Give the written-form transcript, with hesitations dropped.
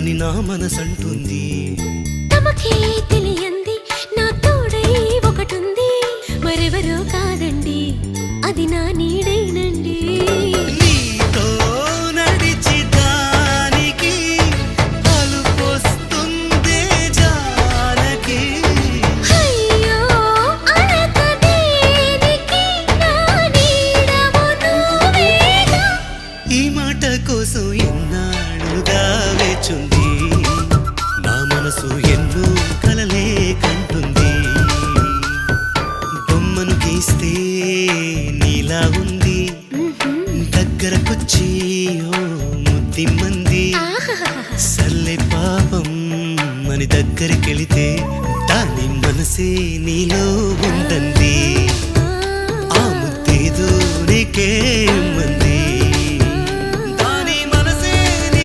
అని నా మనసంటుంది. తమకే తెలియంది నా తోడై ఒకటుంది, మరెవరో కాదండి అది నా నీడేనండి. నీతో నడిచి దానికి అలుపొస్తుందే జానకి. అయ్యో అనక దేనికి నా నీడవు నువ్వేగా. ఈ మాట కోసం ఎన్నాళ్ళుగా వేచుంది, నా మనసు ఎన్నో కలలే కంటుంది. బొమ్మను గీస్తే నీలా ఉంది, దగ్గరకొచ్చి ఓ ముద్దిమ్మంది. సల్లే పాపం అని దగ్గరికెళితే దాని మనసే నీలో ఉందంది.